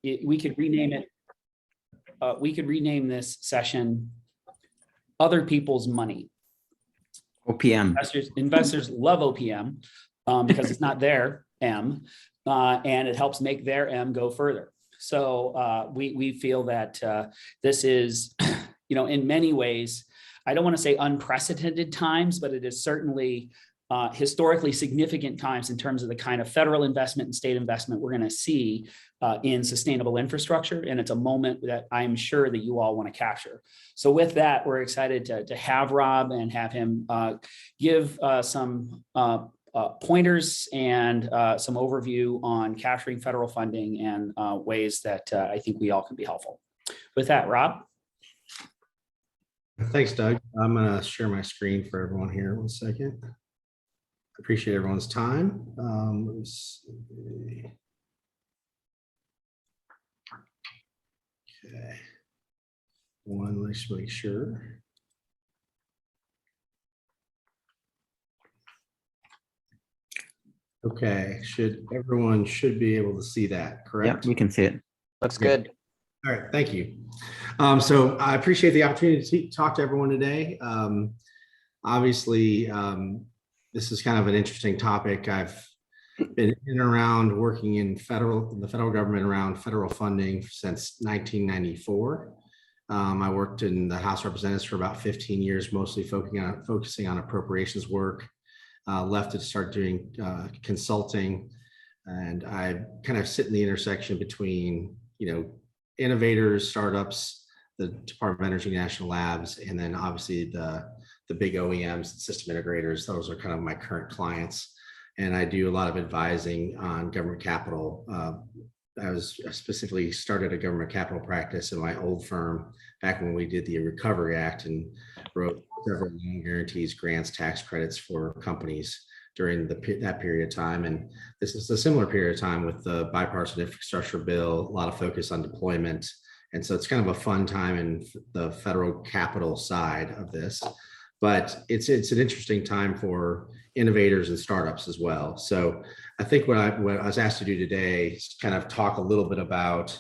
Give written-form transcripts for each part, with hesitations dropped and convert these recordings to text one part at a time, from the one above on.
we could rename it. We could rename this session "Other People's Money." OPM. Investors love OPM because it's not their M, and it helps make their M go further. So we feel that this is, in many ways, I don't want to say unprecedented times, but it is certainly historically significant times in terms of the kind of federal investment and state investment we're going to see in sustainable infrastructure. And it's a moment that I'm sure that you all want to capture. So with that, we're excited to have Rob and have him give some pointers and some overview on capturing federal funding and ways that I think we all can be helpful. With that, Rob. Thanks, Doug. I'm going to share my screen for everyone here. 1 second. Appreciate everyone's time. Let's see. Okay. Let's make sure. Okay, everyone should be able to see that, correct? Yeah, we can see it. Looks good. All right, thank you. So I appreciate the opportunity to talk to everyone today. Obviously, this is kind of an interesting topic. I've been in and around working in the federal government around federal funding since 1994. I worked in the House of Representatives for about 15 years, mostly focusing on appropriations work. Left to start doing consulting, and I kind of sit in the intersection between, innovators, startups, the Department of Energy National Labs, and then obviously the big OEMs, system integrators. Those are kind of my current clients. And I do a lot of advising on government capital. I specifically started a government capital practice in my old firm back when we did the Recovery Act and wrote several loan guarantees, grants, tax credits for companies during that period of time. And this is a similar period of time with the bipartisan infrastructure bill, a lot of focus on deployment. And so it's kind of a fun time in the federal capital side of this. But it's an interesting time for innovators and startups as well. So I think what I was asked to do today is kind of talk a little bit about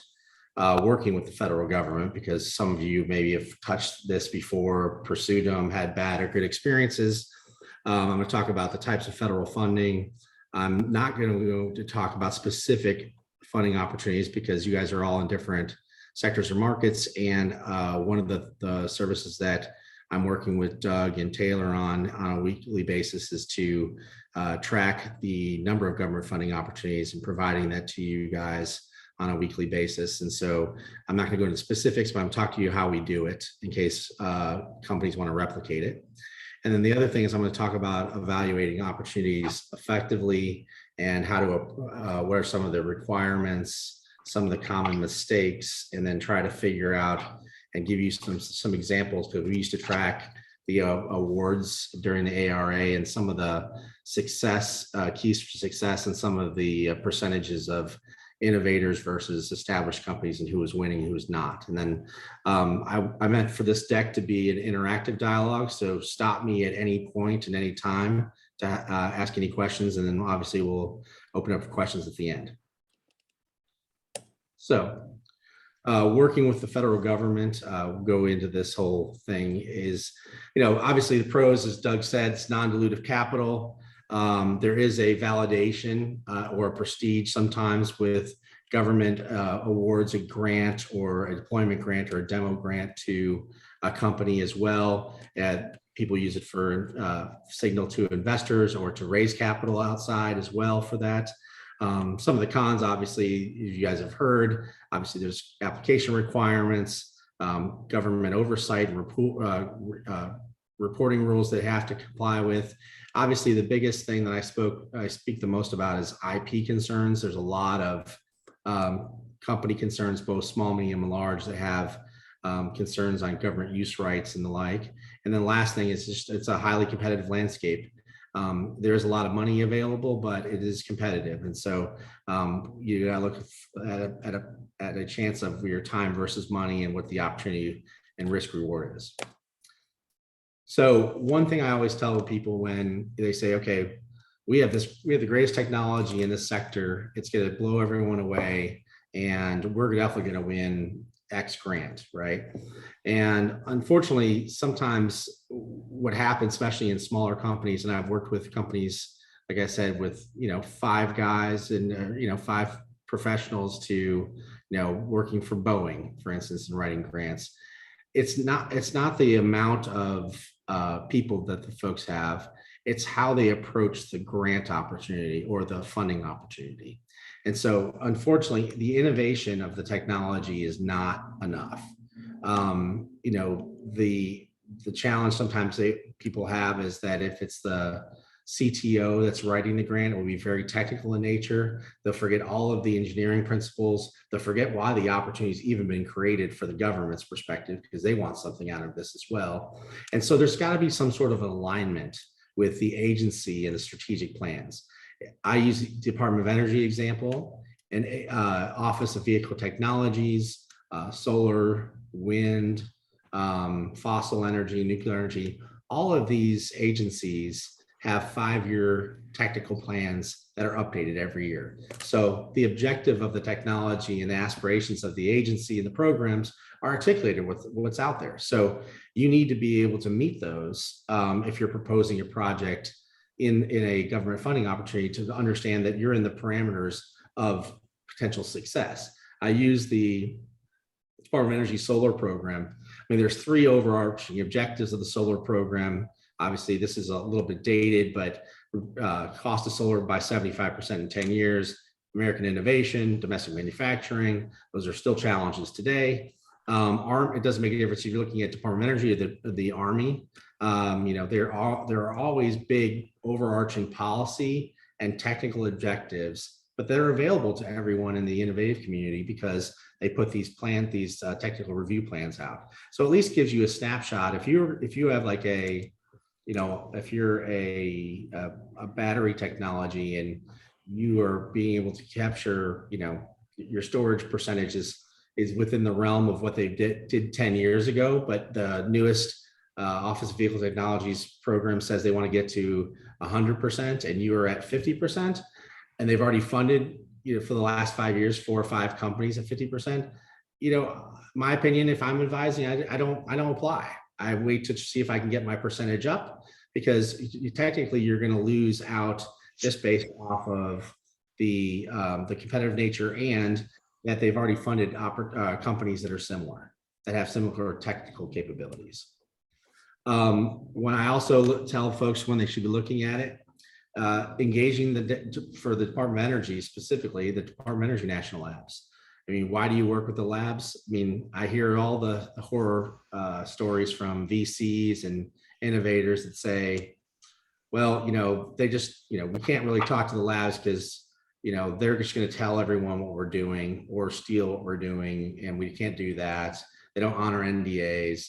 working with the federal government, because some of you maybe have touched this before, pursued them, had bad or good experiences. I'm going to talk about the types of federal funding. I'm not going to go to talk about specific funding opportunities because you guys are all in different sectors or markets. And one of the services that I'm working with Doug and Taylor on a weekly basis is to track the number of government funding opportunities and providing that to you guys on a weekly basis. And so I'm not going to go into specifics, but I'm talking to you how we do it in case companies want to replicate it. And then the other thing is I'm going to talk about evaluating opportunities effectively and how to, what are some of the requirements, some of the common mistakes, and then try to figure out and give you some examples, because we used to track the awards during the AERA and some of the success, keys for success, and some of the percentages of innovators versus established companies and who was winning, who was not. And then I meant for this deck to be an interactive dialogue. So stop me at any point and any time to ask any questions. And then obviously we'll open up for questions at the end. So working with the federal government, we'll go into this whole thing is, obviously the pros, as Doug said, it's non-dilutive capital. There is a validation or a prestige sometimes with government awards, a grant or a deployment grant or a demo grant to a company as well. People use it for signal to investors or to raise capital outside as well for that. Some of the cons, obviously, you guys have heard, obviously there's application requirements, government oversight, reporting rules they have to comply with. Obviously, the biggest thing that I speak the most about is IP concerns. There's a lot of company concerns, both small, medium, and large, that have concerns on government use rights and the like. And then last thing is just it's a highly competitive landscape. There's a lot of money available, but it is competitive. And so you gotta look at a chance of your time versus money and what the opportunity and risk reward is. So one thing I always tell people when they say, okay, we have the greatest technology in this sector, it's going to blow everyone away, and we're definitely going to win X grant, right? And unfortunately, sometimes what happens, especially in smaller companies, and I've worked with companies, like I said, with 5 guys and 5 professionals to working for Boeing, for instance, and writing grants. It's not the amount of people that the folks have, it's how they approach the grant opportunity or the funding opportunity. And so unfortunately, the innovation of the technology is not enough. The challenge sometimes people have is that if it's the CTO that's writing the grant, it will be very technical in nature. They'll forget all of the engineering principles. They'll forget why the opportunity's even been created for the government's perspective, because they want something out of this as well. And so there's got to be some sort of alignment with the agency and the strategic plans. I use the Department of Energy example and Office of Vehicle Technologies, solar, wind, fossil energy, nuclear energy. All of these agencies have 5-year technical plans that are updated every year. So the objective of the technology and the aspirations of the agency and the programs are articulated with what's out there. So you need to be able to meet those if you're proposing a project in a government funding opportunity, to understand that you're in the parameters of potential success. I use the Department of Energy solar program. I mean, there's 3 overarching objectives of the solar program. Obviously, this is a little bit dated, but cost of solar by 75% in 10 years, American innovation, domestic manufacturing, those are still challenges today. It doesn't make a difference if you're looking at Department of Energy or the Army. There are always big overarching policy and technical objectives, but they're available to everyone in the innovative community because they put these technical review plans out. So at least gives you a snapshot. If you have like if you're a battery technology and you are being able to capture, your storage percentages is within the realm of what they did 10 years ago, but the newest Office of Vehicle Technologies program says they want to get to 100%, and you are at 50%, and they've already funded, for the last 5 years, 4 or 5 companies at 50%. My opinion, if I'm advising, I don't apply. I wait to see if I can get my percentage up, because technically you're going to lose out just based off of the competitive nature, and that they've already funded companies that are similar, that have similar technical capabilities. When I also tell folks when they should be looking at it, engaging for the Department of Energy, specifically the Department of Energy National Labs. I mean, why do you work with the labs? I mean, I hear all the horror stories from VCs and innovators that say, well, they just, we can't really talk to the labs because, they're just going to tell everyone what we're doing or steal what we're doing, and we can't do that. They don't honor NDAs.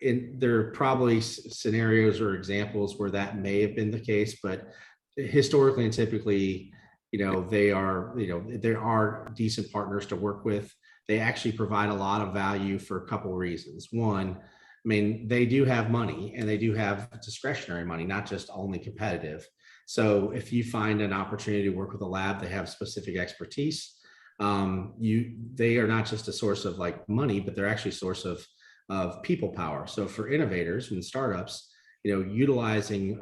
There are probably scenarios or examples where that may have been the case, but historically and typically, there are decent partners to work with. They actually provide a lot of value for a couple of reasons. One, I mean, they do have money, and they do have discretionary money, not just only competitive. So if you find an opportunity to work with a lab, they have specific expertise. They are not just a source of like money, but they're actually a source of people power. So for innovators and startups, utilizing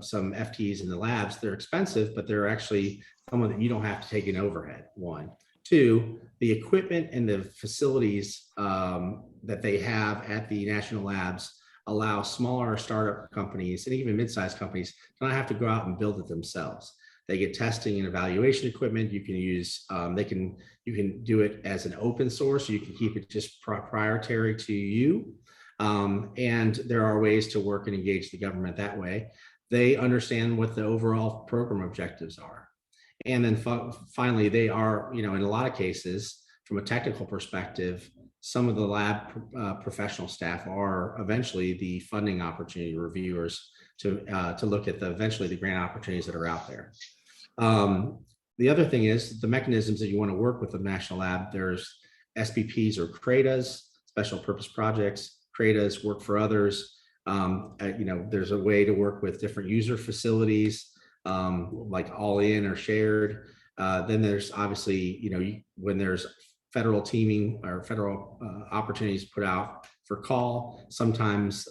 some FTEs in the labs, they're expensive, but they're actually someone that you don't have to take an overhead. 1, 2, the equipment and the facilities that they have at the national labs allow smaller startup companies and even mid-sized companies to not have to go out and build it themselves. They get testing and evaluation equipment. You can use, you can do it as an open source. You can keep it just proprietary to you. And there are ways to work and engage the government that way. They understand what the overall program objectives are. And then finally, they are, in a lot of cases, from a technical perspective, some of the lab professional staff are eventually the funding opportunity reviewers to look at eventually the grant opportunities that are out there. The other thing is the mechanisms that you want to work with the national lab. There's SPPs or CRADAs, special purpose projects. CRADAs work for others. There's a way to work with different user facilities, like all in or shared. Then there's obviously, when there's federal teaming or federal opportunities put out for call, sometimes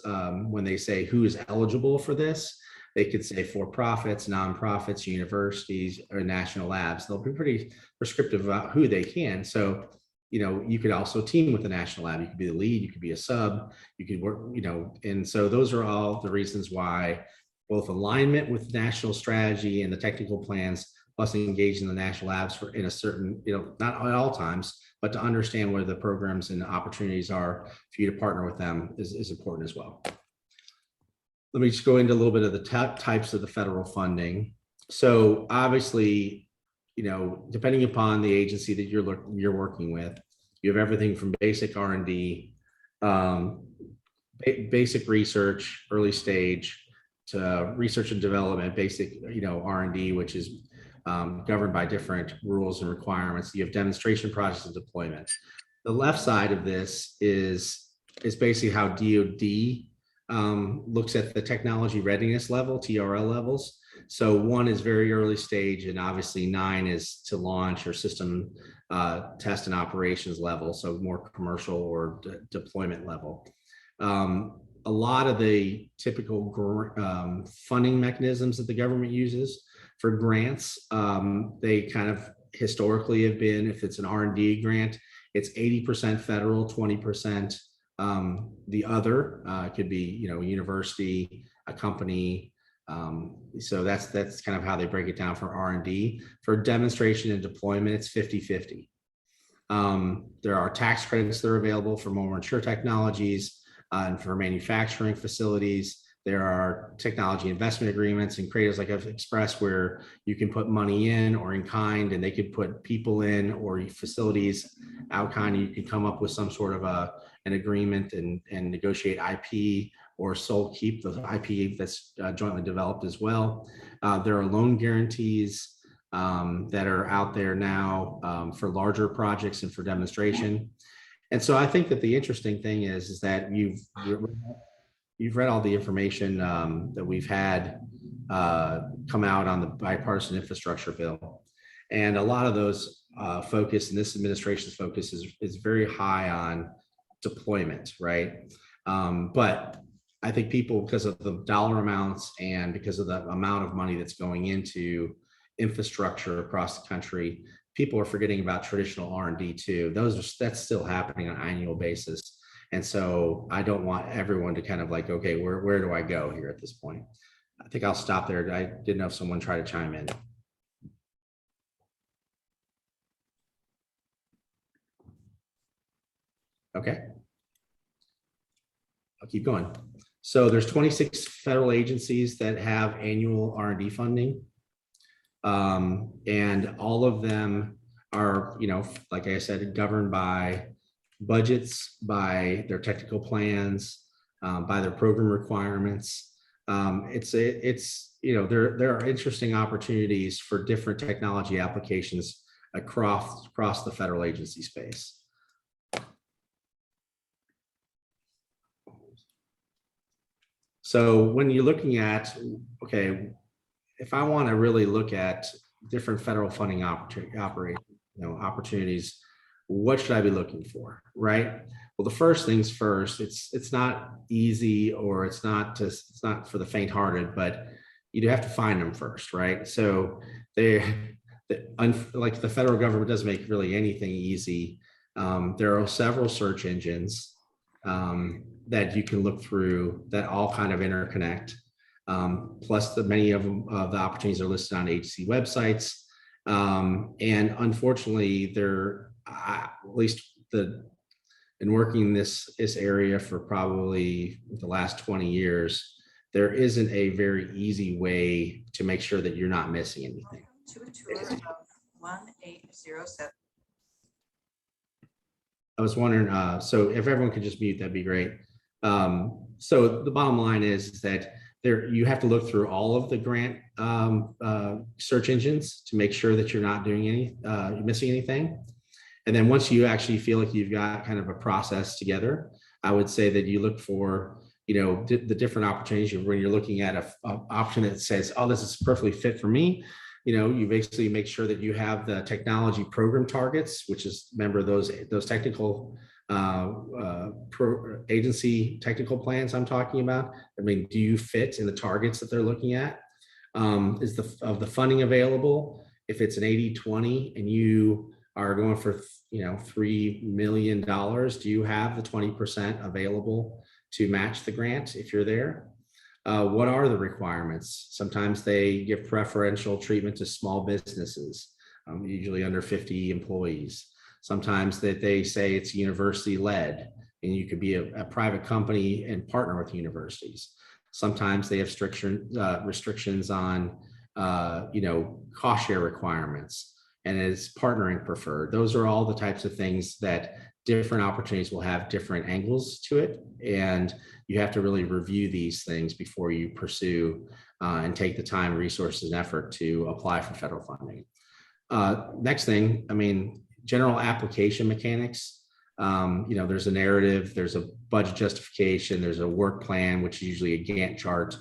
when they say who is eligible for this, they could say for-profits, nonprofits, universities, or national labs. They'll be pretty prescriptive about who they can. So, you could also team with the national lab. You could be the lead, you could be a sub, you could work, and so those are all the reasons why both alignment with national strategy and the technical plans, plus engaging the national labs in a certain, not at all times, but to understand where the programs and opportunities are for you to partner with them is important as well. Let me just go into a little bit of the types of the federal funding. So obviously, depending upon the agency that you're working with, you have everything from basic R&D, basic research, early stage, to research and development, basic, R&D, which is governed by different rules and requirements. You have demonstration projects and deployment. The left side of this is basically how DoD looks at the technology readiness level, TRL levels. So 1 is very early stage, and obviously 9 is to launch or system test and operations level, so more commercial or deployment level. A lot of the typical funding mechanisms that the government uses for grants, they kind of historically have been, if it's an R&D grant, it's 80% federal, 20% the other. It could be, a university, a company. So that's kind of how they break it down for R&D. For demonstration and deployment, it's 50-50. There are tax credits that are available for more mature technologies and for manufacturing facilities. There are technology investment agreements and creatives like I've expressed where you can put money in or in kind, and they could put people in or facilities out kind. You can come up with some sort of an agreement and negotiate IP or sole keep the IP that's jointly developed as well. There are loan guarantees that are out there now for larger projects and for demonstration. And so I think that the interesting thing is that you've read all the information that we've had come out on the bipartisan infrastructure bill. And a lot of those focus, and this administration's focus is very high on deployment, right? But I think people, because of the dollar amounts and because of the amount of money that's going into infrastructure across the country, people are forgetting about traditional R&D too. That's still happening on an annual basis. And so I don't want everyone to kind of like, okay, where do I go here at this point? I think I'll stop there. I didn't know if someone tried to chime in. Okay. I'll keep going. So there's 26 federal agencies that have annual R&D funding. And all of them are, like I said, governed by budgets, by their technical plans, by their program requirements. There are interesting opportunities for different technology applications across the federal agency space. So when you're looking at, okay, if I want to really look at different federal funding opportunities, what should I be looking for, right? Well, the first things first, it's not easy, or it's not for the faint-hearted, but you do have to find them first, right? So like the federal government doesn't make really anything easy. There are several search engines that you can look through that all kind of interconnect. Plus many of them, the opportunities are listed on agency websites. And unfortunately, at least in working this area for probably the last 20 years, there isn't a very easy way to make sure that you're not missing anything. To a tour of 1807. I was wondering, so if everyone could just mute, that'd be great. So the bottom line is that you have to look through all of the grant search engines to make sure that you're not doing missing anything. And then once you actually feel like you've got kind of a process together, I would say that you look for, the different opportunities when you're looking at an option that says, oh, this is perfectly fit for me. you basically make sure that you have the technology program targets, which is, remember, those technical agency technical plans I'm talking about. I mean, do you fit in the targets that they're looking at? Is the funding available? If it's an 80-20 and you are going for $3 million, do you have the 20% available to match the grant if you're there? What are the requirements? Sometimes they give preferential treatment to small businesses, usually under 50 employees. Sometimes that they say it's university led and you could be a private company and partner with universities. Sometimes they have restrictions on, cost share requirements, and it's partnering preferred. Those are all the types of things that different opportunities will have different angles to it. And you have to really review these things before you pursue and take the time, resources, and effort to apply for federal funding. Next thing, general application mechanics. There's a narrative, there's a budget justification, there's a work plan, which is usually a Gantt chart.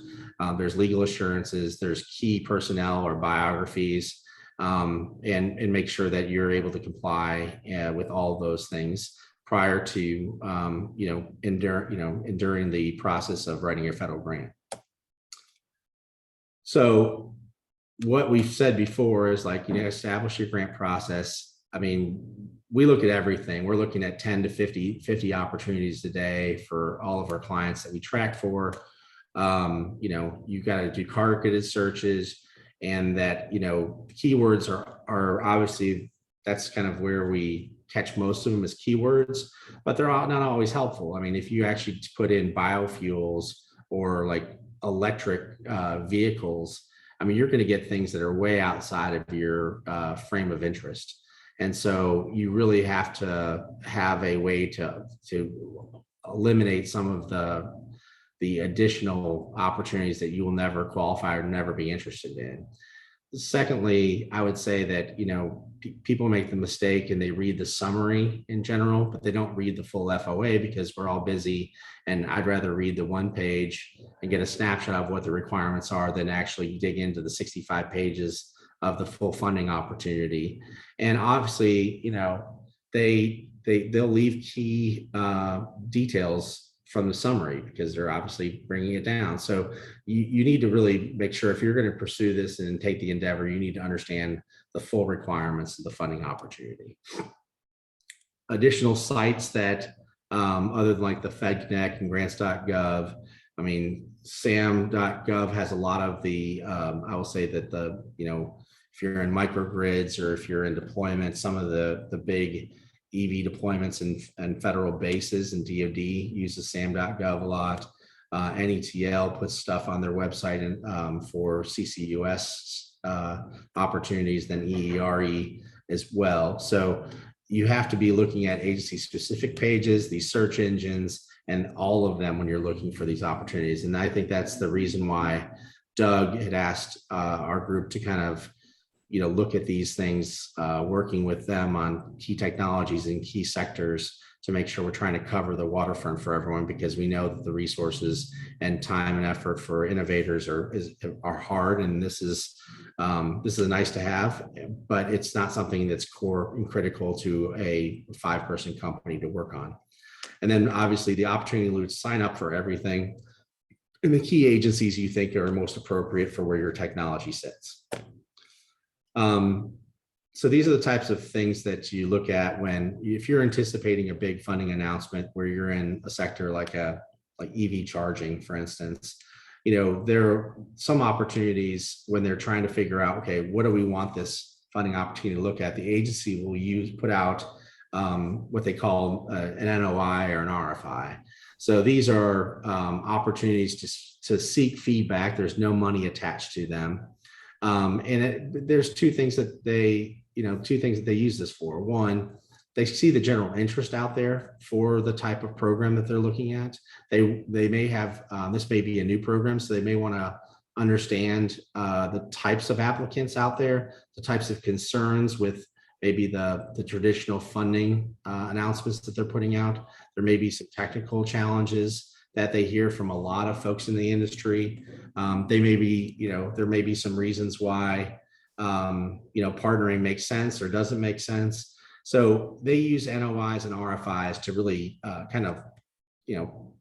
There's legal assurances, there's key personnel or biographies, and make sure that you're able to comply with all those things prior to, enduring the process of writing your federal grant. So what we've said before is establish your grant process. We look at everything. We're looking at 10 to 50 opportunities a day for all of our clients that we track for. You got to do targeted searches, and that, keywords are obviously, that's kind of where we catch most of them as keywords, but they're not always helpful. If you actually put in biofuels or electric vehicles, you're going to get things that are way outside of your frame of interest. And so you really have to have a way to eliminate some of the additional opportunities that you will never qualify or never be interested in. Secondly, I would say that, people make the mistake and they read the summary in general, but they don't read the full FOA because we're all busy. And I'd rather read the one page and get a snapshot of what the requirements are than actually dig into the 65 pages of the full funding opportunity. And obviously, they'll leave key details from the summary because they're obviously bringing it down. So you need to really make sure, if you're going to pursue this and take the endeavor, you need to understand the full requirements of the funding opportunity. Additional sites that, other than the FedConnect and grants.gov, SAM.gov has a lot of the, I will say that if you're in microgrids or if you're in deployment, some of the big EV deployments and federal bases, and DoD uses SAM.gov a lot. NETL puts stuff on their website and for CCUS opportunities, then EERE as well. So you have to be looking at agency specific pages, these search engines, and all of them when you're looking for these opportunities. And I think that's the reason why Doug had asked our group to kind of look at these things, working with them on key technologies and key sectors to make sure we're trying to cover the waterfront for everyone, because we know that the resources and time and effort for innovators are hard. And this is nice to have, but it's not something that's core and critical to a 5-person company to work on. And then obviously the opportunity to sign up for everything and the key agencies you think are most appropriate for where your technology sits. So these are the types of things that you look at if you're anticipating a big funding announcement where you're in a sector like EV charging, for instance. There are some opportunities when they're trying to figure out, okay, what do we want this funding opportunity to look at? The agency will put out what they call an NOI or an RFI. So these are opportunities to seek feedback. There's no money attached to them. There's two things that they use this for. One, they see the general interest out there for the type of program that they're looking at. They may have, this may be a new program, so they may want to understand the types of applicants out there, the types of concerns with maybe the traditional funding announcements that they're putting out. There may be some technical challenges that they hear from a lot of folks in the industry. There may be some reasons why partnering makes sense or doesn't make sense. So they use NOIs and RFIs to really kind of,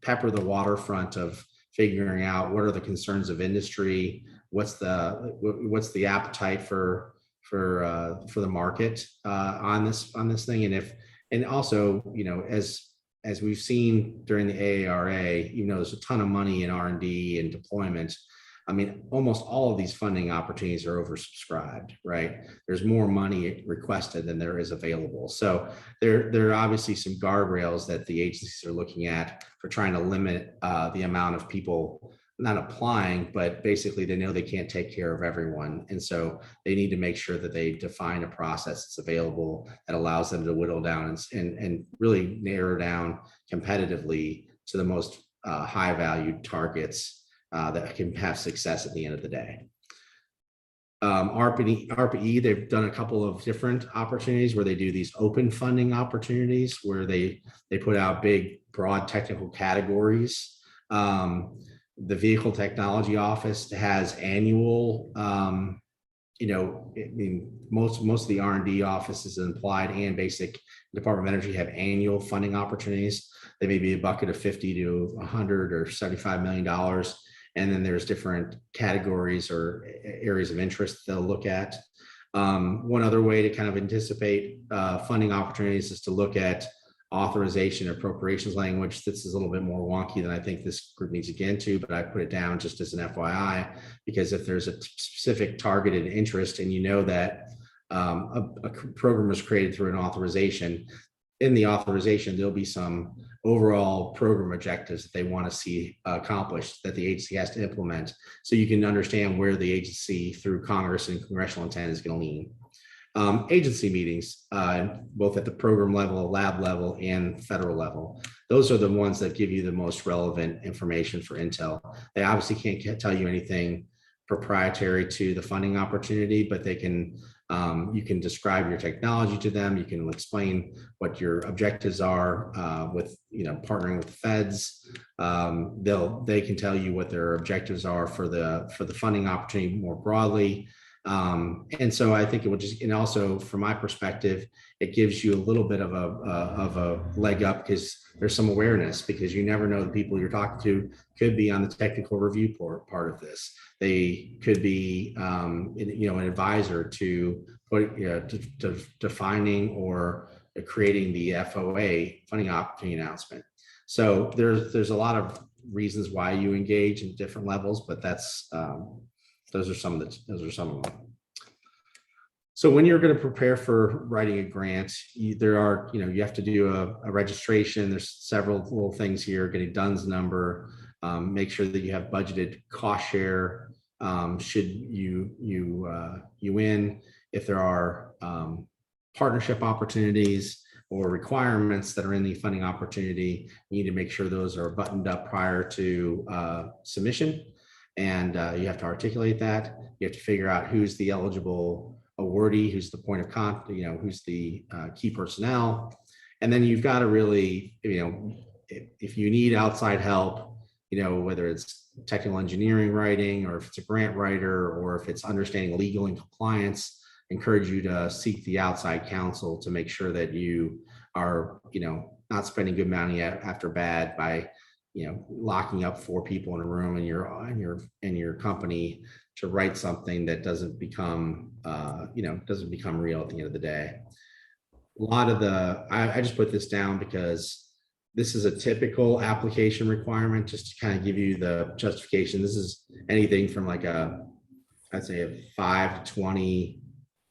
pepper the waterfront of figuring out what are the concerns of industry, what's the appetite for the market on this thing, and also, as we've seen during the AERA, there's a ton of money in R&D and deployment. I mean, almost all of these funding opportunities are oversubscribed, right? There's more money requested than there is available. So there are obviously some guardrails that the agencies are looking at for trying to limit the amount of people not applying, but basically they know they can't take care of everyone. And so they need to make sure that they define a process that's available that allows them to whittle down and really narrow down competitively to the most high valued targets that can have success at the end of the day. ARPA-E, they've done a couple of different opportunities where they do these open funding opportunities where they put out big, broad technical categories. The Vehicle Technology Office has annual, most of the R&D offices in applied and basic Department of Energy have annual funding opportunities. They may be a bucket of 50 to 100 or $75 million. And then there's different categories or areas of interest they'll look at. One other way to kind of anticipate funding opportunities is to look at authorization appropriations language. This is a little bit more wonky than I think this group needs to get into, but I put it down just as an FYI, because if there's a specific targeted interest and that a program was created through an authorization, in the authorization, there'll be some overall program objectives that they want to see accomplished that the agency has to implement. So you can understand where the agency through Congress and congressional intent is going to lean. Agency meetings, both at the program level, lab level, and federal level. Those are the ones that give you the most relevant information for intel. They obviously can't tell you anything proprietary to the funding opportunity, but they can, you can describe your technology to them. You can explain what your objectives are with, partnering with the feds. They can tell you what their objectives are for the funding opportunity more broadly. And so I think it would just, and also from my perspective, it gives you a little bit of a leg up because there's some awareness, because you never know the people you're talking to could be on the technical review part of this. They could be, an advisor to defining or creating the FOA funding opportunity announcement. So there's a lot of reasons why you engage in different levels, but that's those are some of them. So when you're going to prepare for writing a grant, you have to do a registration. There's several little things here: getting DUNS number, make sure that you have budgeted cost share. Should you win, if there are partnership opportunities or requirements that are in the funding opportunity, you need to make sure those are buttoned up prior to submission. And you have to articulate that. You have to figure out who's the eligible awardee, who's the point of contact, who's the key personnel. And then you've got to really, if you need outside help, whether it's technical engineering writing, or if it's a grant writer, or if it's understanding legal and compliance, encourage you to seek the outside counsel to make sure that you are, not spending good money after bad by locking up 4 people in a room in your company to write something that doesn't become real at the end of the day. A lot of I just put this down because this is a typical application requirement, just to kind of give you the justification. This is anything from like I'd say a 5 to 20,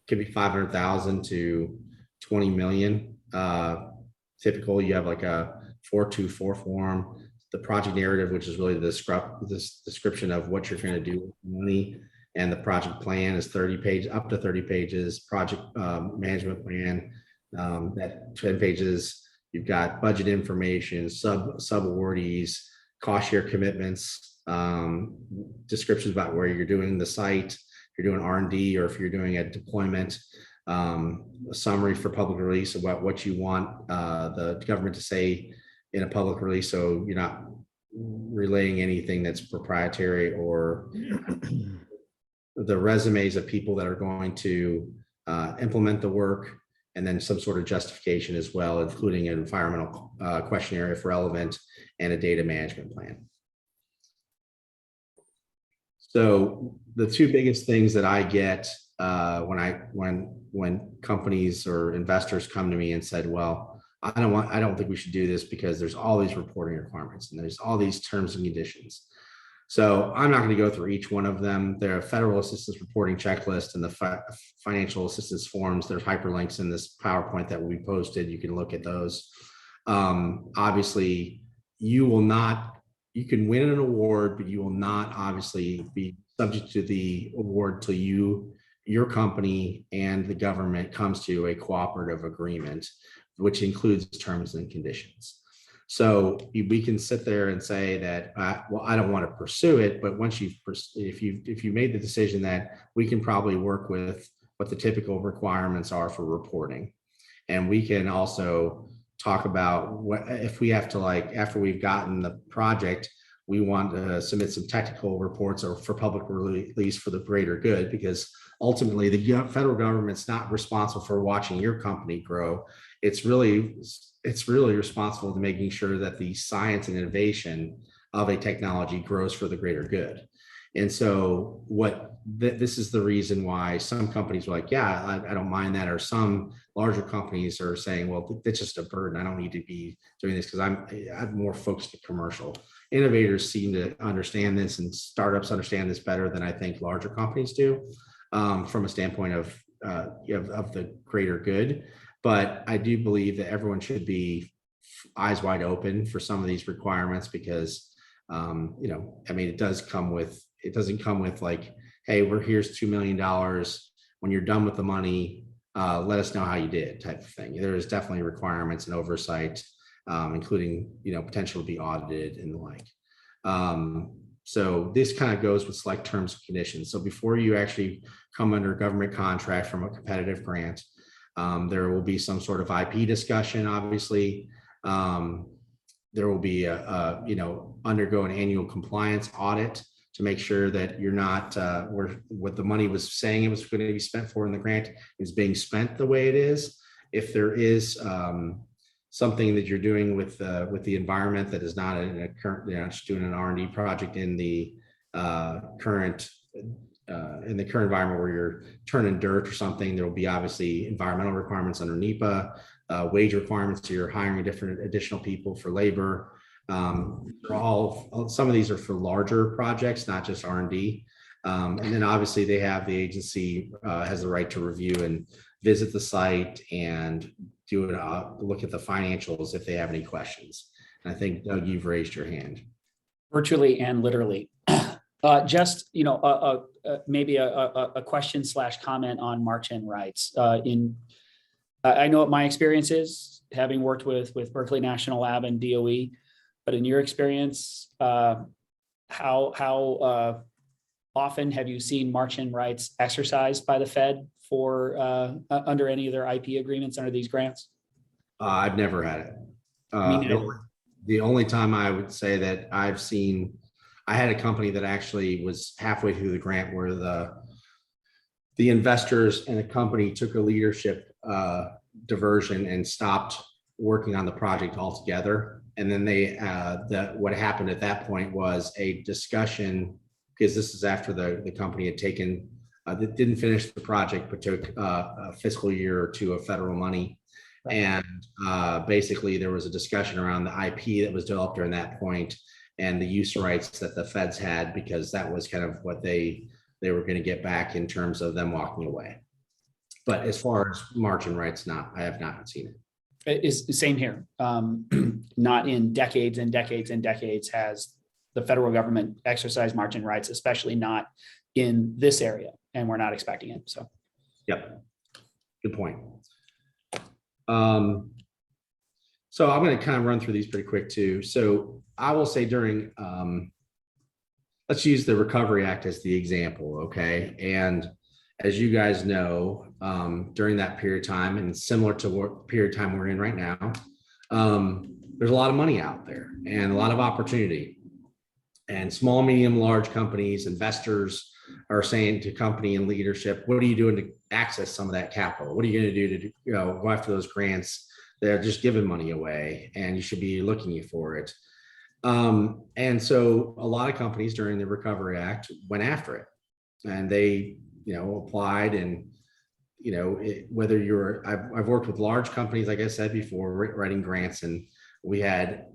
could be 500,000 to 20 million. Typical, you have like a 424 form. The project narrative, which is really this description of what you're going to do with the money, and the project plan is 30 pages, up to 30 pages. Project management plan, that 10 pages. You've got budget information, sub awardees, cost share commitments, descriptions about where you're doing the site, if you're doing R&D, or if you're doing a deployment. A summary for public release about what you want the government to say in a public release, so you're not relaying anything that's proprietary or the resumes of people that are going to implement the work, and then some sort of justification as well, including an environmental questionnaire if relevant, and a data management plan. So the two biggest things that I get when companies or investors come to me and said, well, I don't think we should do this because there's all these reporting requirements and there's all these terms and conditions. So I'm not going to go through each one of them. There are federal assistance reporting checklist and the financial assistance forms. There's hyperlinks in this PowerPoint that will be posted. You can look at those. Obviously, you can win an award, but you will not obviously be subject to the award till your company and the government comes to a cooperative agreement, which includes terms and conditions. So we can sit there and say that, well, I don't want to pursue it, but once if you made the decision that we can probably work with what the typical requirements are for reporting, and we can also talk about what if we have to, like, after we've gotten the project, we want to submit some technical reports or for public release for the greater good, because ultimately the federal government's not responsible for watching your company grow. It's really responsible to making sure that the science and innovation of a technology grows for the greater good. And so this is the reason why some companies are like, yeah, I don't mind that. Or some larger companies are saying, well, it's just a burden. I don't need to be doing this because I'm more focused on commercial. Innovators seem to understand this, and startups understand this better than I think larger companies do, from a standpoint of the greater good. But I do believe that everyone should be eyes wide open for some of these requirements, because it doesn't come with like, hey, here's $2 million. When you're done with the money, let us know how you did, type of thing. There is definitely requirements and oversight, including potential to be audited and the like. So this kind of goes with select terms and conditions. So before you actually come under a government contract from a competitive grant, there will be some sort of IP discussion. Obviously, there will be undergo an annual compliance audit to make sure that you're not what the money was saying it was going to be spent for in the grant is being spent the way it is. If there is something that you're doing with the environment that is not in a current, just doing an R&D project in the current environment where you're turning dirt or something, there will be obviously environmental requirements under NEPA, wage requirements. So you're hiring additional people for labor. Some of these are for larger projects, not just R&D. And then obviously the agency has the right to review and visit the site and do look at the financials if they have any questions. And I think, Doug, you've raised your hand. Virtually and literally. Maybe a question / comment on march-in rights. I know what my experience is, having worked with Berkeley National Lab and DOE, but in your experience, how often have you seen march-in rights exercised by the Fed for under any of their IP agreements under these grants? I've never had it. The only time I would say that I've seen, I had a company that actually was halfway through the grant where the investors and the company took a leadership diversion and stopped working on the project altogether. And then what happened at that point was a discussion, because this is after the company had taken, didn't finish the project, but took a fiscal year or two of federal money. And basically there was a discussion around the IP that was developed during that point and the use rights that the feds had, because that was kind of what they were going to get back in terms of them walking away. But as far as march-in rights, I have not seen it. It's the same here. Not in decades and decades and decades has the federal government exercised march-in rights, especially not in this area, and we're not expecting it. So, yep, good point. So I'm going to kind of run through these pretty quick too. So I will say during, let's use the Recovery Act as the example, okay? And as you guys know, during that period of time, and similar to what period of time we're in right now, there's a lot of money out there and a lot of opportunity. And small, medium, large companies, investors are saying to company and leadership, what are you doing to access some of that capital? What are you going to do to, go after those grants? They're just giving money away, and you should be looking for it. And so a lot of companies during the Recovery Act went after it, and they, applied. And, whether I've worked with large companies, like I said before, writing grants, and we had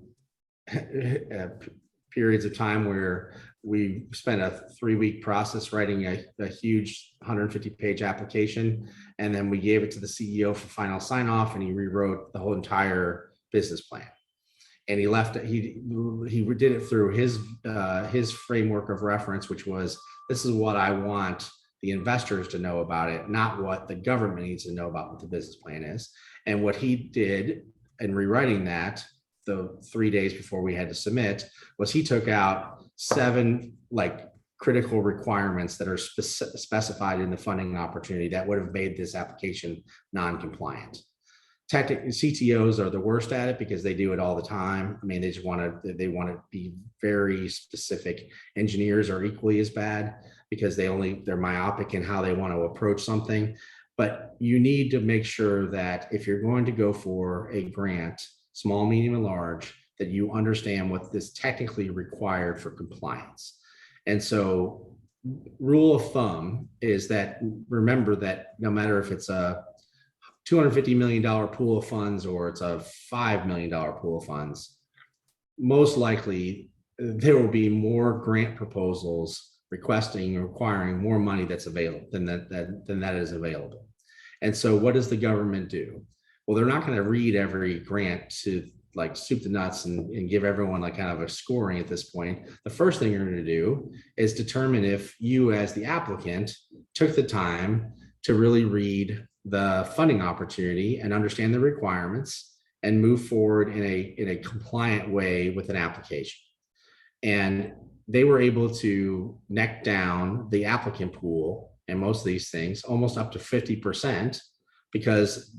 periods of time where we spent a 3-week process writing a huge 150-page application, and then we gave it to the CEO for final sign off, and he rewrote the whole entire business plan. And he left it, he did it through his framework of reference, which was, this is what I want the investors to know about it, not what the government needs to know about what the business plan is. And what he did in rewriting that, the 3 days before we had to submit, was he took out 7 critical requirements that are specified in the funding opportunity that would have made this application non-compliant. Technically, CTOs are the worst at it because they do it all the time. I mean, they want to be very specific. Engineers are equally as bad because they're myopic in how they want to approach something. But you need to make sure that if you're going to go for a grant, small, medium, and large, that you understand what is technically required for compliance. And so, rule of thumb is that, remember that no matter if it's a $250 million pool of funds or it's a $5 million pool of funds, most likely there will be more grant proposals requiring more money that's available than that is available. And so what does the government do? Well, they're not going to read every grant to soup the nuts and give everyone kind of a scoring at this point. The first thing you're going to do is determine if you, as the applicant, took the time to really read the funding opportunity and understand the requirements and move forward in a compliant way with an application. And they were able to neck down the applicant pool and most of these things almost up to 50%, because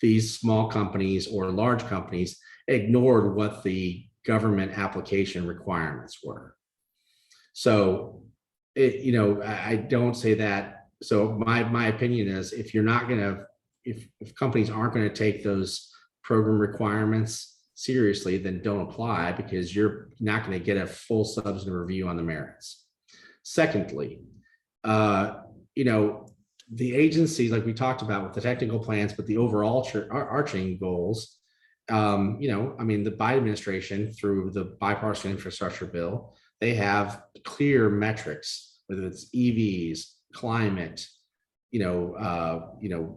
these small companies or large companies ignored what the government application requirements were. So I don't say that. So my opinion is, if companies aren't going to take those program requirements seriously, then don't apply, because you're not going to get a full substantive review on the merits. Secondly, the agencies, like we talked about with the technical plans, but the overall arching goals, the Biden administration, through the bipartisan infrastructure bill, they have clear metrics, whether it's EVs, climate, the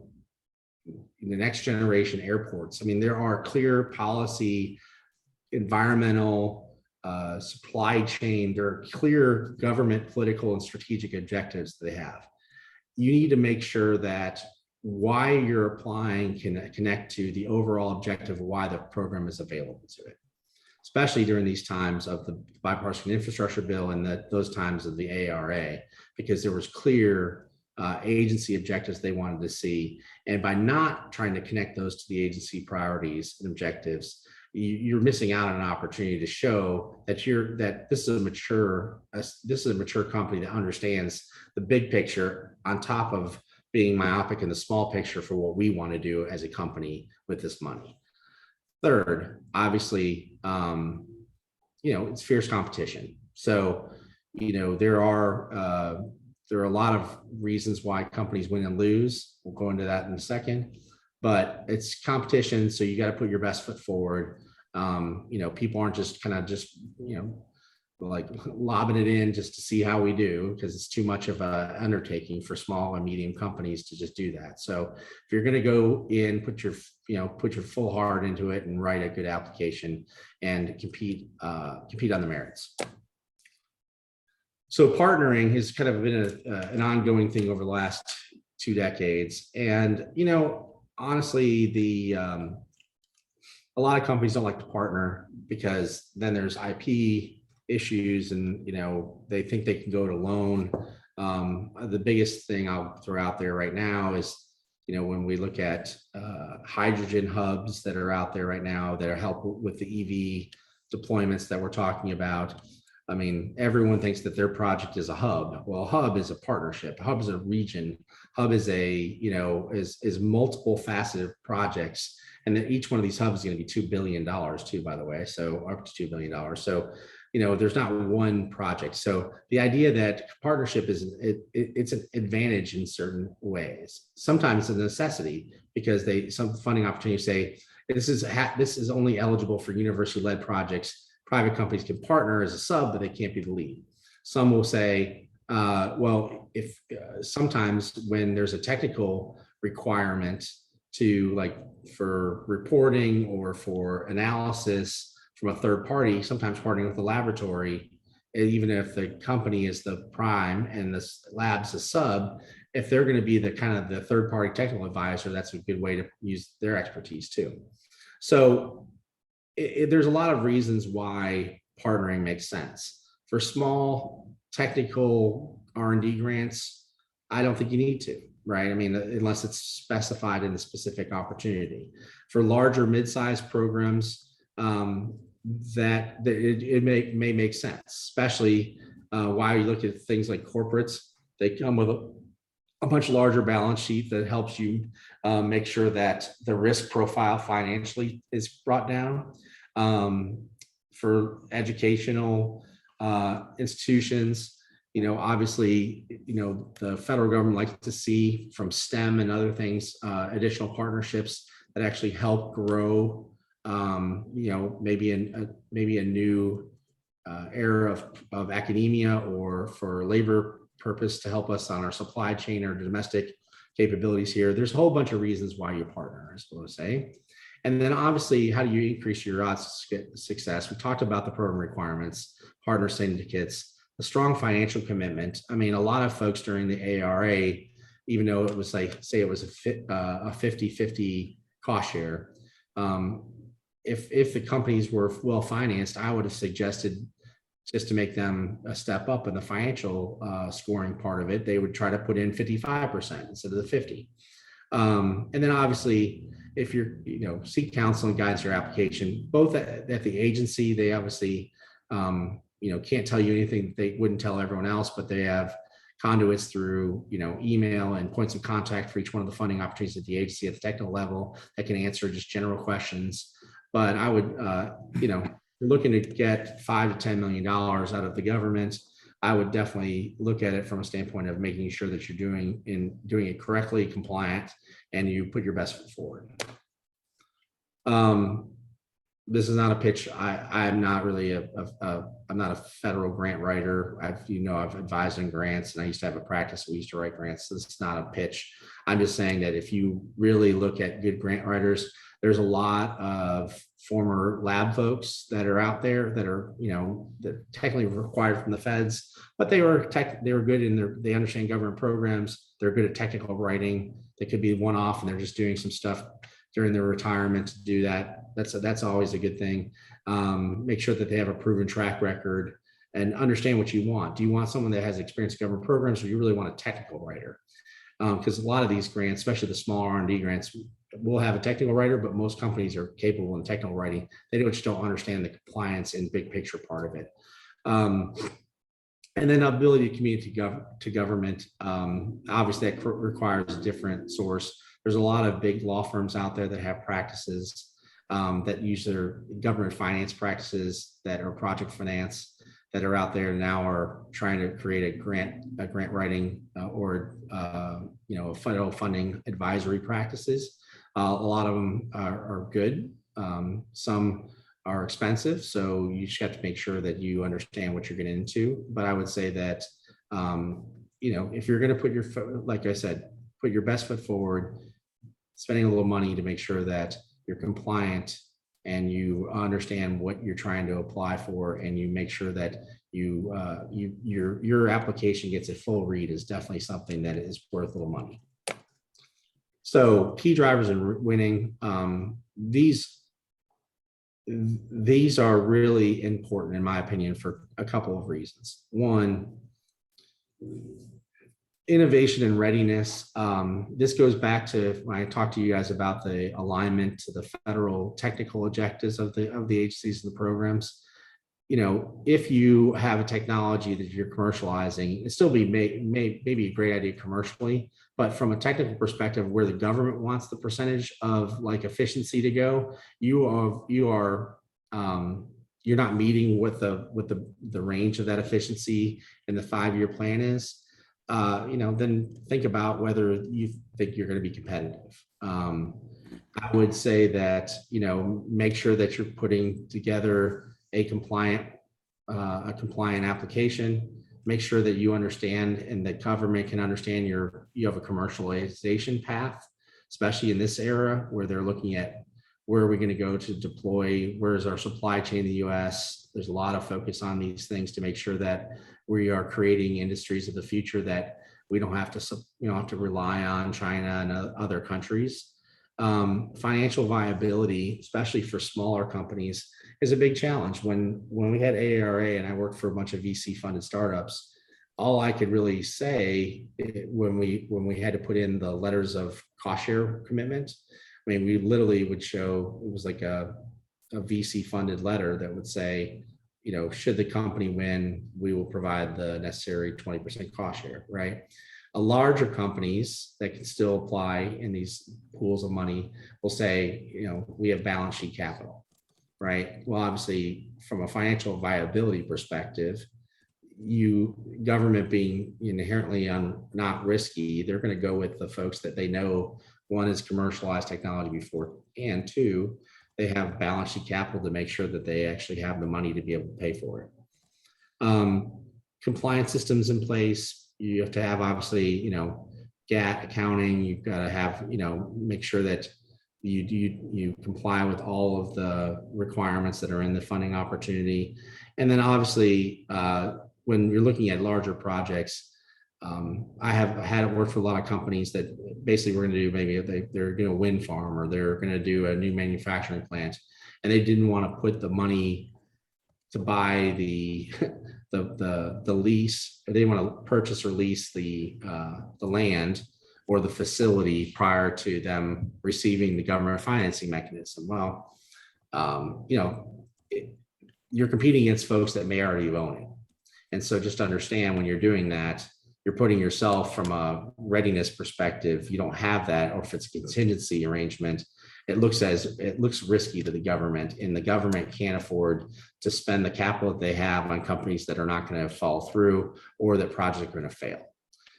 next generation airports. I mean, there are clear policy, environmental, supply chain, there are clear government, political, and strategic objectives that they have. You need to make sure that why you're applying can connect to the overall objective of why the program is available to it, especially during these times of the bipartisan infrastructure bill and those times of the AERA, because there was clear agency objectives they wanted to see. And by not trying to connect those to the agency priorities and objectives, you're missing out on an opportunity to show that this is a mature company that understands the big picture on top of being myopic in the small picture for what we want to do as a company with this money. Third, obviously, it's fierce competition. So, there are a lot of reasons why companies win and lose. We'll go into that in a second, but it's competition. So you got to put your best foot forward. People aren't just lobbing it in just to see how we do, because it's too much of an undertaking for small and medium companies to just do that. So if you're going to go in, put your full heart into it and write a good application and compete on the merits. So partnering has kind of been an ongoing thing over the last 2 decades. And, honestly, a lot of companies don't like to partner because then there's IP issues and, they think they can go to loan. The biggest thing I'll throw out there right now is, when we look at hydrogen hubs that are out there right now that are help with the EV deployments that we're talking about, I mean, everyone thinks that their project is a hub. Well, a hub is a partnership. A hub is a region. Hub is is multiple faceted projects. And then each one of these hubs is going to be $2 billion too, by the way. So up to $2 billion. So, there's not one project. So the idea that partnership it's an advantage in certain ways. Sometimes it's a necessity because some funding opportunities say this is only eligible for university-led projects. Private companies can partner as a sub, but they can't be the lead. Some will say, well, if sometimes when there's a technical requirement for reporting or for analysis from a third party, sometimes partnering with the laboratory, even if the company is the prime and the lab's a sub, if they're going to be the kind of the third party technical advisor, that's a good way to use their expertise too. So there's a lot of reasons why partnering makes sense. For small technical R&D grants, I don't think you need to, right? I mean, unless it's specified in the specific opportunity. For larger mid-sized programs, that it may make sense, especially while you look at things like corporates, they come with a much larger balance sheet that helps you make sure that the risk profile financially is brought down. For educational institutions, obviously, the federal government likes to see from STEM and other things, additional partnerships that actually help grow, maybe a new era of academia or for labor purpose to help us on our supply chain or domestic capabilities here. There's a whole bunch of reasons why you partner, I suppose, say. And then obviously, how do you increase your odds of success? We talked about the program requirements, partner syndicates, the strong financial commitment. I mean, a lot of folks during the AERA, even though it was say it was a 50-50 cost share, if the companies were well financed, I would have suggested just to make them a step up in the financial scoring part of it, they would try to put in 55% instead of the 50. And then obviously, if you're, seek counsel and guidance your application, both at the agency, they obviously, can't tell you anything they wouldn't tell everyone else, but they have conduits through, email and points of contact for each one of the funding opportunities at the agency at the technical level that can answer just general questions. But I would, you're looking to get $5 to $10 million out of the government, I would definitely look at it from a standpoint of making sure that you're doing it correctly, compliant, and you put your best foot forward. This is not a pitch. I'm not really I'm not a federal grant writer. I've advised on grants, and I used to have a practice. We used to write grants. So this is not a pitch. I'm just saying that if you really look at good grant writers, there's a lot of former lab folks that are out there that are, that technically required from the feds, but they were good in they understand government programs. They're good at technical writing. They could be one-off and they're just doing some stuff during their retirement to do that. That's always a good thing. Make sure that they have a proven track record and understand what you want. Do you want someone that has experience in government programs, or you really want a technical writer? Because a lot of these grants, especially the small R&D grants, will have a technical writer, but most companies are capable in technical writing. They just don't understand the compliance and big picture part of it. And then ability to communicate to government. Obviously, that requires a different source. There's a lot of big law firms out there that have practices that use their government finance practices that are project finance that are out there now are trying to create a grant writing or federal funding advisory practices. A lot of them are good. Some are expensive, so you just have to make sure that you understand what you're getting into. But I would say that if you're going to put your like I said, put your best foot forward, spending a little money to make sure that you're compliant and you understand what you're trying to apply for, and you make sure that your application gets a full read is definitely something that is worth a little money. So key drivers in winning, these are really important in my opinion for a couple of reasons. One, innovation and readiness. This goes back to when I talked to you guys about the alignment to the federal technical objectives of the agencies and the programs. if you have a technology that you're commercializing, it still be maybe a great idea commercially, but from a technical perspective, where the government wants the percentage of like efficiency to go, you're not meeting what the range of that efficiency in the 5-year plan is. Then think about whether you think you're going to be competitive. I would say that, make sure that you're putting together a compliant application. Make sure that you understand and the government can understand you have a commercialization path, especially in this era where they're looking at where are we going to go to deploy, where's our supply chain in the US. There's a lot of focus on these things to make sure that we are creating industries of the future that we don't have to rely on China and other countries. Financial viability, especially for smaller companies, is a big challenge. When we had AERA and I worked for a bunch of VC funded startups, all I could really say when we had to put in the letters of cost share commitment, I mean, we literally would show, it was like a VC funded letter that would say, should the company win, we will provide the necessary 20% cost share, right? A larger companies that can still apply in these pools of money will say, we have balance sheet capital, right? Well, obviously, from a financial viability perspective, government being inherently not risky, they're going to go with the folks that they know, one is commercialized technology before, and two, they have balance sheet capital to make sure that they actually have the money to be able to pay for it. Compliance systems in place. You have to have, obviously, GAT accounting. You've got to have, make sure that you comply with all of the requirements that are in the funding opportunity. And then obviously, when you're looking at larger projects, I have had worked for a lot of companies that basically we're going to do, maybe they're doing a wind farm or they're going to do a new manufacturing plant, and they didn't want to put the money to buy the lease, or they want to purchase or lease the land or the facility prior to them receiving the government financing mechanism. Well, you're competing against folks that may already own it. And so just understand when you're doing that, you're putting yourself from a readiness perspective, you don't have that, or if it's a contingency arrangement, it looks risky to the government, and the government can't afford to spend the capital that they have on companies that are not going to fall through or that projects are going to fail.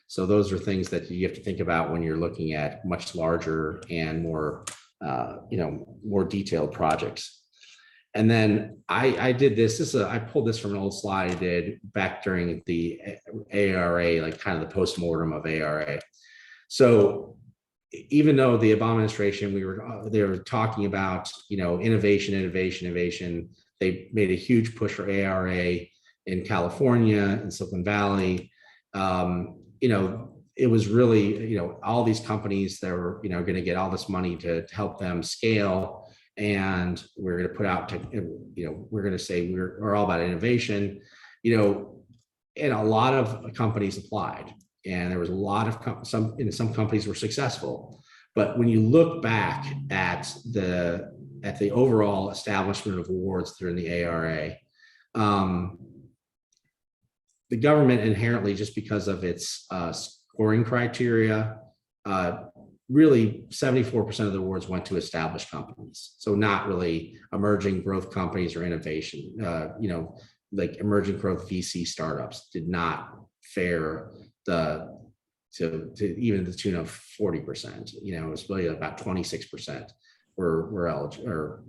So those are things that you have to think about when you're looking at much larger and more, more detailed projects. And then I did this. I pulled this from an old slide I did back during the AERA, like kind of the postmortem of AERA. So even though the Obama administration, they were talking about, innovation. They made a huge push for AERA in California and Silicon Valley. It was really, all these companies that were, going to get all this money to help them scale. And we're going to put out, we're going to say we're all about innovation, and a lot of companies applied, and there was a lot of some companies were successful. But when you look back at the overall establishment of awards through the AERA, the government inherently, just because of its scoring criteria, really 74% of the awards went to established companies. So not really emerging growth companies or innovation, like emerging growth VC startups did not fare to even the tune of 40%. It was really about 26% were eligible or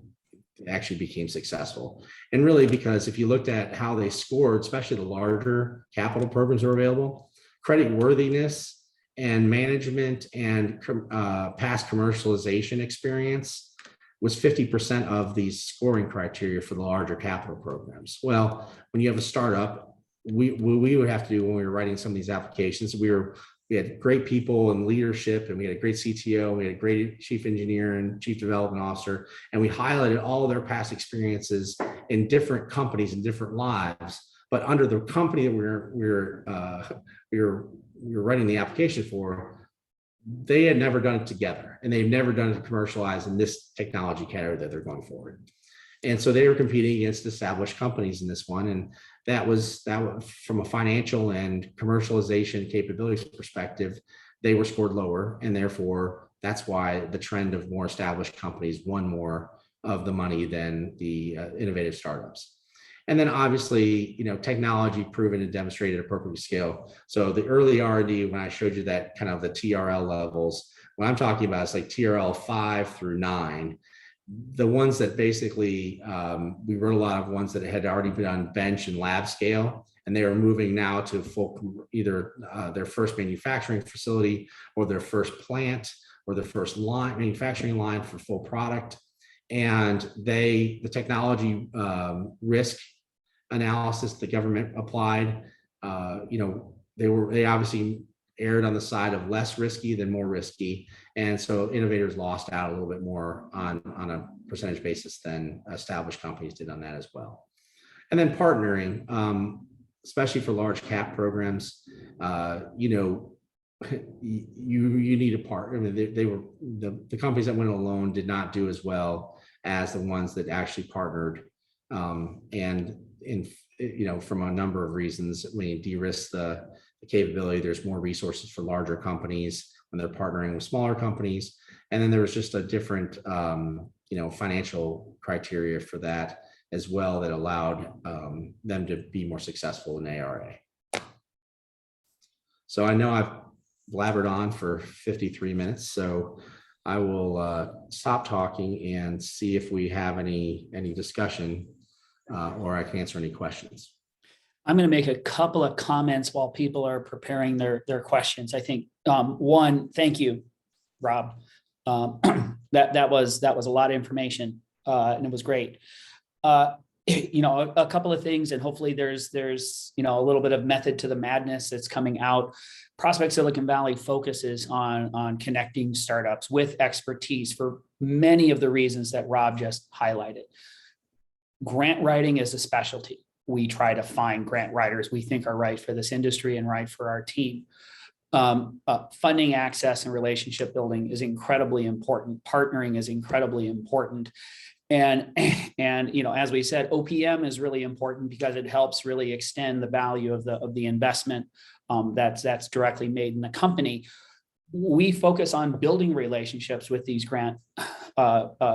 actually became successful. And really, because if you looked at how they scored, especially the larger capital programs are available, credit worthiness and management and past commercialization experience was 50% of these scoring criteria for the larger capital programs. Well, when you have a startup, we would have to do when we were writing some of these applications, we had great people in leadership, and we had a great CTO, we had a great chief engineer and chief development officer, and we highlighted all of their past experiences in different companies and different lives. But under the company that we were writing the application for, they had never done it together, and they've never done it commercialized in this technology category that they're going forward. And so they were competing against established companies in this one. And that was from a financial and commercialization capabilities perspective, they were scored lower. And therefore, that's why the trend of more established companies won more of the money than the innovative startups. And then obviously, technology proven and demonstrated appropriate scale. So the early R&D, when I showed you that kind of the TRL levels, what I'm talking about is like TRL 5 through 9. The ones that basically, we wrote a lot of ones that had already been on bench and lab scale, and they are moving now to full, either their first manufacturing facility or their first plant or their first manufacturing line for full product. And the technology risk analysis the government applied, they obviously erred on the side of less risky than more risky. And so innovators lost out a little bit more on a percentage basis than established companies did on that as well. And then partnering, especially for large cap programs, you need a partner. I mean, they were the companies that went alone did not do as well as the ones that actually partnered. From a number of reasons, when you de-risk the capability, there's more resources for larger companies when they're partnering with smaller companies. And then there was just a different, financial criteria for that as well that allowed them to be more successful in ARA. So I know I've blabbered on for 53 minutes, so I will stop talking and see if we have any discussion or I can answer any questions. I'm going to make a couple of comments while people are preparing their questions. I think one, thank you, Rob. That was a lot of information and it was great. A couple of things, and hopefully there's a little bit of method to the madness that's coming out. Prospect Silicon Valley focuses on connecting startups with expertise for many of the reasons that Rob just highlighted. Grant writing is a specialty. We try to find grant writers we think are right for this industry and right for our team. Funding access and relationship building is incredibly important. Partnering is incredibly important. And as we said, OPM is really important because it helps really extend the value of the investment that's directly made in the company. We focus on building relationships with these grant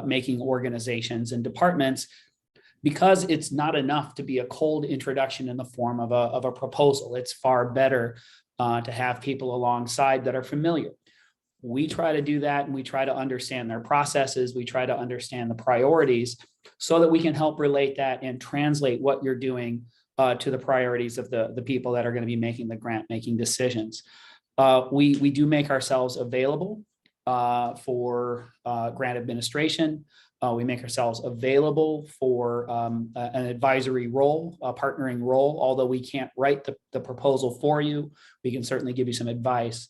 making organizations and departments, because it's not enough to be a cold introduction in the form of a proposal. It's far better to have people alongside that are familiar. We try to do that, and we try to understand their processes. We try to understand the priorities so that we can help relate that and translate what you're doing to the priorities of the people that are going to be making the grant making decisions. We do make ourselves available for grant administration. We make ourselves available for an advisory role, a partnering role. Although we can't write the proposal for you, we can certainly give you some advice.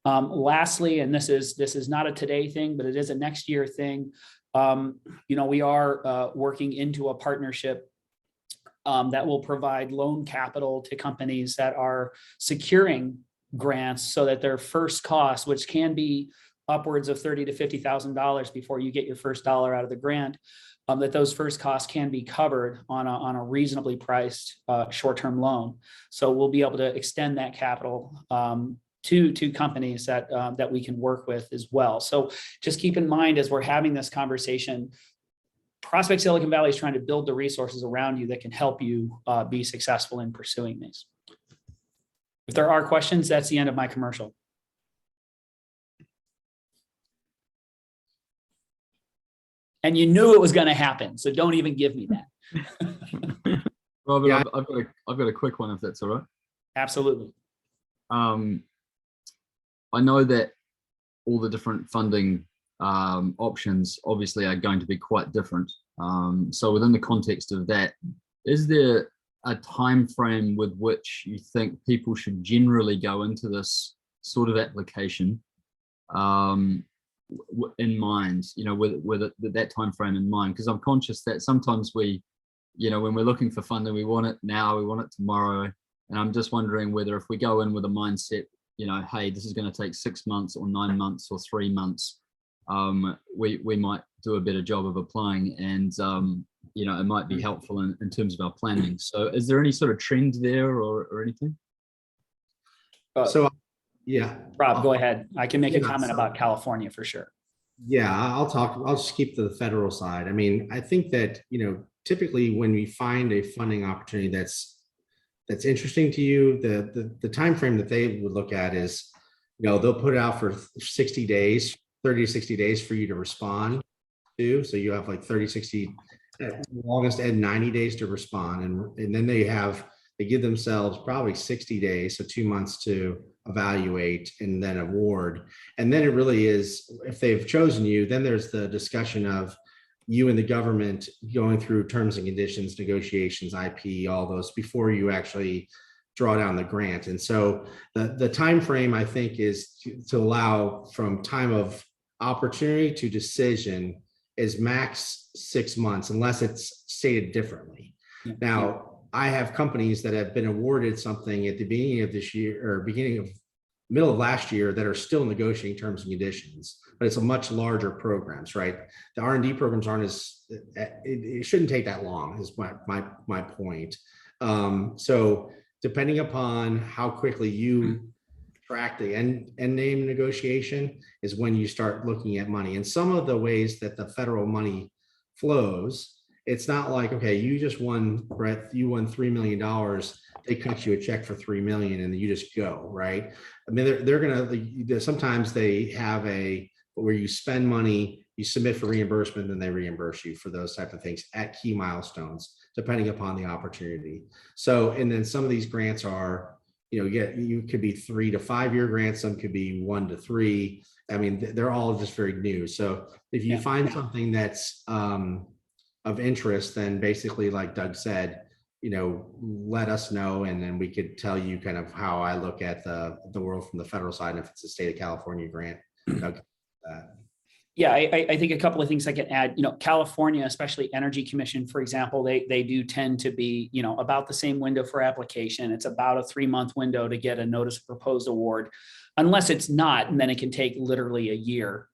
Lastly, and this is not a today thing, but it is a next year thing. We are working into a partnership that will provide loan capital to companies that are securing grants, so that their first cost, which can be upwards of $30,000 to $50,000 before you get your first dollar out of the grant, that those first costs can be covered on a reasonably priced short-term loan. So we'll be able to extend that capital to companies that we can work with as well. So just keep in mind, as we're having this conversation, Prospect Silicon Valley is trying to build the resources around you that can help you be successful in pursuing these. If there are questions, that's the end of my commercial. And you knew it was going to happen, so don't even give me that. Robert, yeah. I've got a quick one, if that's all right. Absolutely. I know that all the different funding options obviously are going to be quite different. So within the context of that, is there a time frame with which you think people should generally go into this sort of application in mind, with that time frame in mind? Because I'm conscious that sometimes we, when we're looking for funding, we want it now, we want it tomorrow. And I'm just wondering whether if we go in with a mindset, hey, this is going to take 6 months or 9 months or 3 months, we might do a better job of applying. And it might be helpful in terms of our planning. So is there any sort of trend there or anything? So, yeah. Rob, go ahead. I can make a Yeah, comment so- about California for sure. Yeah, I'll just keep to the federal side. I mean, I think that, typically when we find a funding opportunity that's interesting to you, the time frame that they would look at is, they'll put it out for 60 days, 30 to 60 days for you to respond to. So you have like 30, 60, at longest and 90 days to respond. And then they give themselves probably 60 days, so 2 months to evaluate and then award. And then it really is, if they've chosen you, then there's the discussion of you and the government going through terms and conditions, negotiations, IP, all those before you actually draw down the grant. And so the time frame, I think, is to allow from time of opportunity to decision is max 6 months, unless it's stated differently. Yeah. Now, I have companies that have been awarded something at the beginning of this year or middle of last year that are still negotiating terms and conditions, but it's a much larger programs, right? The R&D programs aren't it shouldn't take that long is my point. So depending upon how quickly you track the end name negotiation is when you start looking at money. And some of the ways that the federal money flows, it's not like, okay, you just won, Brett, you won $3 million. They cut you a check for 3 million and you just go, right? I mean, they're gonna, sometimes they have where you spend money, you submit for reimbursement, and they reimburse you for those type of things at key milestones, depending upon the opportunity. So, and then some of these grants are, you could be 3 to 5 year grants, some could be 1 to 3. I mean, they're all just very new. So if you find something that's of interest, then basically, like Doug said, let us know, and then we could tell you kind of how I look at the world from the federal side, and if it's a state of California grant. Doug, Yeah, I think a couple of things I can add. California, especially Energy Commission, for example, they do tend to be, about the same window for application. It's about a 3-month window to get a notice of proposed award, unless it's not, and then it can take literally a year.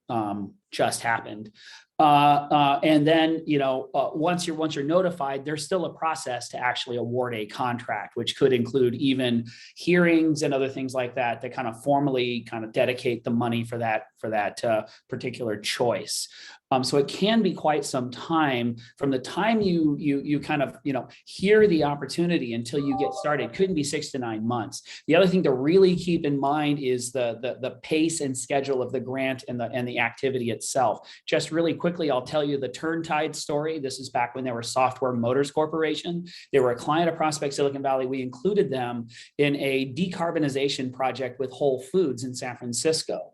Just happened. And then, once you're notified, there's still a process to actually award a contract, which could include even hearings and other things like that kind of formally kind of dedicate the money for that particular choice. So it can be quite some time from the time you kind of, hear the opportunity until you get started. Couldn't be 6 to 9 months. The other thing to really keep in mind is the pace and schedule of the grant and the activity itself. Just really quickly, I'll tell you the Turntide story. This is back when they were Software Motors Corporation. They were a client of Prospect Silicon Valley. We included them in a decarbonization project with Whole Foods in San Francisco.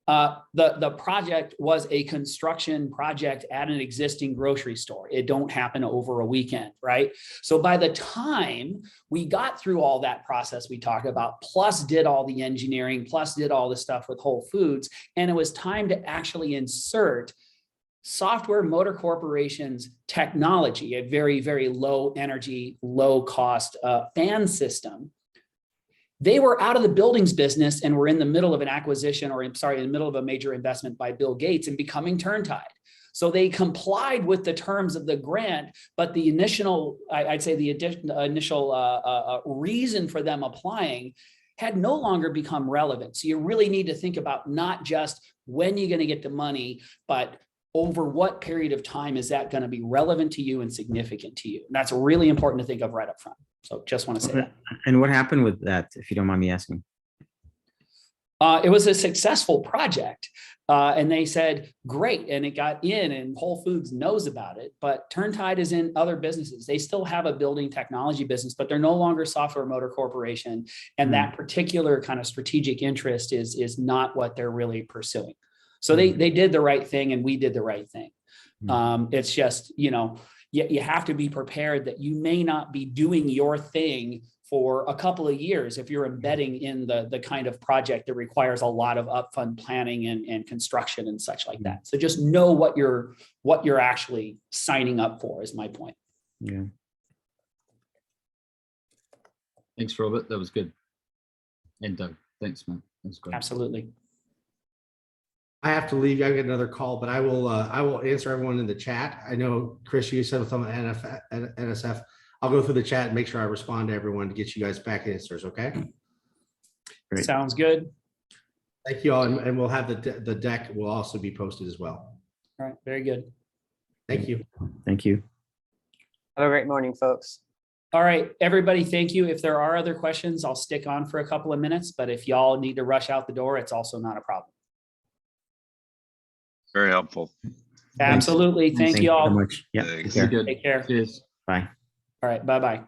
The project was a construction project at an existing grocery store. It don't happen over a weekend, right? So by the time we got through all that process we talked about, plus did all the engineering, plus did all the stuff with Whole Foods, and it was time to actually insert Software Motor Corporation's technology, a very, very low energy, low cost fan system. They were out of the buildings business and were in the middle of an acquisition, in the middle of a major investment by Bill Gates and becoming Turntide. So they complied with the terms of the grant, but the initial, reason for them applying had no longer become relevant. So you really need to think about not just when you're going to get the money, but over what period of time is that going to be relevant to you and significant to you? And that's really important to think of right up front. So just want to say that. And what happened with that, if you don't mind me asking? It was a successful project. And they said, great. And it got in, and Whole Foods knows about it. But Turntide is in other businesses. They still have a building technology business, but they're no longer Software Motor Corporation. And that particular kind of strategic interest is not what they're really pursuing. So they did the right thing, and we did the right thing. It's just, you have to be prepared that you may not be doing your thing for a couple of years if you're embedding in the kind of project that requires a lot of upfront planning and construction and such like that. So just know what you're actually signing up for is my point. Yeah. Thanks, Robert. That was good. And Doug, thanks, man. That's great. Absolutely. I have to leave. I got another call, but I will answer everyone in the chat. I know, Chris, you said with on NSF. I'll go through the chat and make sure I respond to everyone to get you guys back answers. Okay. Great. Sounds good. Thank you all. And we'll have the deck will also be posted as well. All right, very good. Thank you. Thank you. Have a great morning, folks. All right, everybody, thank you. If there are other questions, I'll stick on for a couple of minutes, but if y'all need to rush out the door, it's also not a problem. Very helpful. Absolutely. Thank you so all. much. Yeah. Thanks. Take care. Good. Take care. Cheers. Bye. All right, bye-bye.